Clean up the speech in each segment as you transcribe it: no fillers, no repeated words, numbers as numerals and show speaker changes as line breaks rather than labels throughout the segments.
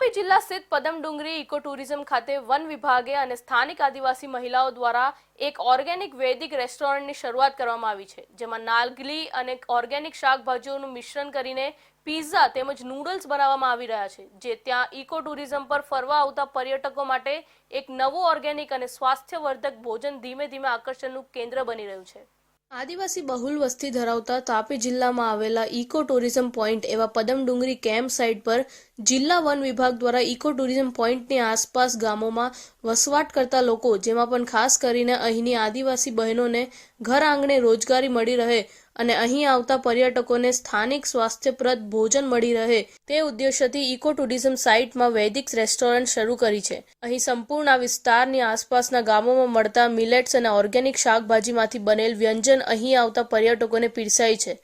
તાપી જિલ્લા સ્થિત Padamdungri eco tourism ખાતે વન વિભાગે અને સ્થાનિક આદિવાસી મહિલાઓ દ્વારા એક ઓર્ગેનિક વૈદિક રેસ્ટોરન્ટની શરૂઆત કરવામાં આવી છે, જેમાં નાગલી અને ઓર્ગેનિક શાકભાજીઓનું મિશ્રણ કરીને પિઝા તેમજ નૂડલ્સ બનાવવામાં આવી રહ્યા છે, જે ત્યાં ઇકો ટુરિઝમ પર ફરવા આવતા પર્યટકો માટે એક નવું ઓર્ગેનિક અને સ્વાસ્થ્યવર્ધક ભોજન ધીમે ધીમે આકર્ષણનું કેન્દ્ર બની રહ્યું છે। આદિવાસી બહુલ વસ્તી ધરાવતા તાપી જિલ્લામાં આવેલા ઇકો ટુરિઝમ પોઈન્ટ એવા પદમડુંગરી કેમ્પ સાઇટ પર જિલ્લા વન વિભાગ દ્વારા ઇકો ટુરિઝમ પોઈન્ટની આસપાસ ગામોમાં વસવાટ કરતા લોકો, જેમાં પણ ખાસ કરીને અહીંની આદિવાસી બહેનોને ઘર આંગણે રોજગારી મળી રહે અને અહીં આવતા પર્યટકોને સ્થાનિક સ્વાસ્થ્યપ્રદ ભોજન મળી રહે તે ઉદ્દેશ્યથી ઇકો ટુરિઝમ સાઇટમાં વૈદિક રેસ્ટોરન્ટ શરૂ કરી છે। અહીં સંપૂર્ણ આ વિસ્તારની આસપાસના ગામોમાં મળતા મિલેટ્સ અને ઓર્ગેનિક શાકભાજીમાંથી બનેલ વ્યંજન અહીં આવતા પર્યટકોને પીરસાય છે।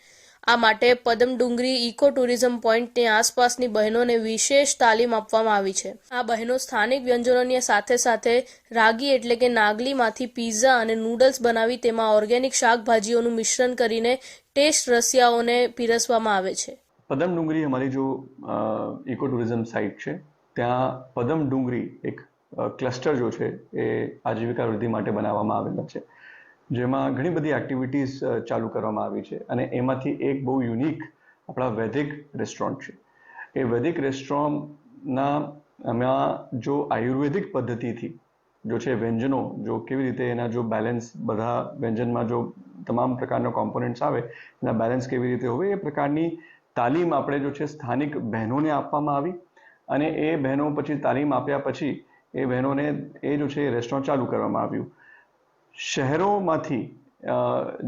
આ માટે પદમડુંગરી ઇકો ટુરિઝમ પોઈન્ટની આસપાસની બહેનોને વિશેષ તાલીમ આપવામાં આવી છે। આ બહેનો સ્થાનિક વ્યંજનોની સાથે સાથે રાગી એટલે કે નાગલીમાંથી પિઝા અને નૂડલ્સ બનાવી તેમાં ઓર્ગેનિક શાકભાજીઓનું મિશ્રણ કરીને ટેસ્ટ રસિયાઓને પીરસવામાં આવે છે।
પદમડુંગરી हमारी जो इको टूरिज्म साइट છે ત્યાં પદમડુંગરી એક ક્લસ્ટર જો છે એ આજીવિકા વૃદ્ધિ માટે બનાવવામાં આવેલા છે, જેમાં ઘણી બધી એક્ટિવિટીઝ ચાલુ કરવામાં આવી છે અને એમાંથી એક બહુ યુનિક આપણા વૈદિક રેસ્ટોરન્ટ છે। એ વૈદિક રેસ્ટોરન્ટના જો આયુર્વેદિક પદ્ધતિથી જો છે વ્યંજનો જો કેવી રીતે એના જો બેલેન્સ બધા વ્યંજનમાં જો તમામ પ્રકારના કોમ્પોનન્ટ્સ આવે એના બેલેન્સ કેવી રીતે હોય એ પ્રકારની તાલીમ આપણે જો છે સ્થાનિક બહેનોને આપવામાં આવી અને એ બહેનો પછી તાલીમ આપ્યા પછી એ બહેનોને એ જો છે રેસ્ટોરન્ટ ચાલુ કરવામાં આવ્યું। શહેરોમાંથી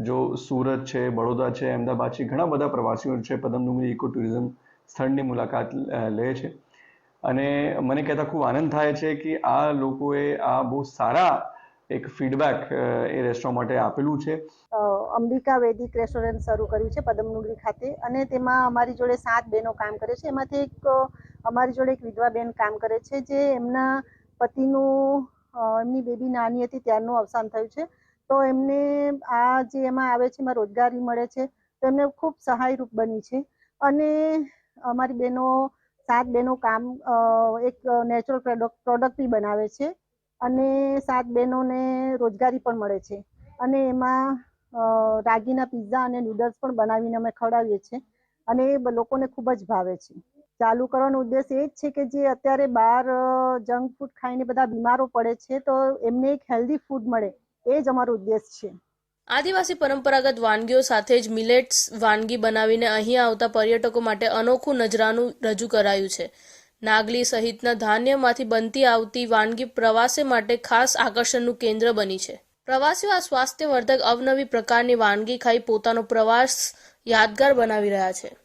જો સુરત છે, બડોદરા છે, અમદાવાદ છે, ઘણા બધા પ્રવાસીઓ છે પદમડુંગરી ઇકો ટુરિઝમ સ્થળની મુલાકાત લે છે અને મને કહેતા ખૂબ આનંદ થાય છે કે આ લોકોએ આ બહુ સારા એક ફીડબેક એ રેસ્ટોરન્ટ માટે આપેલું છે।
અંબિકા વૈદિક રેસ્ટોરન્ટ શરૂ કર્યું છે પદમડુંગરી ખાતે અને તેમાં અમારી જોડે 7 બહેનો કામ કરે છે। એમાંથી અમારી જોડે એક વિધવા બેન કામ કરે છે, જે એમના પતિનું એમની બેબી નાની હતી ત્યારનું અવસાન થયું છે, તો એમને આ જે એમાં આવે છે એમાં રોજગારી મળે છે, તો એમને ખૂબ સહાયરૂપ બની છે। અને અમારી બહેનો 7 બહેનો કામ એક નેચરલ પ્રોડક્ટ બી બનાવે છે અને 7 બહેનોને રોજગારી પણ મળે છે અને એમાં રાગીના પિઝા અને નૂડલ્સ પણ બનાવીને અમે ખવડાવીએ છીએ અને એ લોકોને ખૂબ જ ભાવે છે। ચાલુ કરવાનો ઉદ્દેશ એ જ છે કે જે અત્યારે બહાર જંક ફૂડ ખાઈને બધા બીમારો પડે છે, તો એમને એક હેલ્ધી ફૂડ મળે એ જ અમારો ઉદ્દેશ છે।
આદિવાસી પરંપરાગત વાનગીઓ સાથે જ મિલેટ્સ વાનગી બનાવીને અહીં આવતા પર્યટકો માટે અનોખું નજરાનું રજૂ કરાયું છે। નાગલી સહિતના ધાન્યમાંથી બનતી આવતી વાનગી પ્રવાસી માટે ખાસ આકર્ષણનું કેન્દ્ર બની છે। પ્રવાસીઓ આ સ્વાસ્થ્યવર્ધક અવનવી પ્રકારની વાનગી ખાઈ પોતાનો પ્રવાસ યાદગાર બનાવી રહ્યા છે।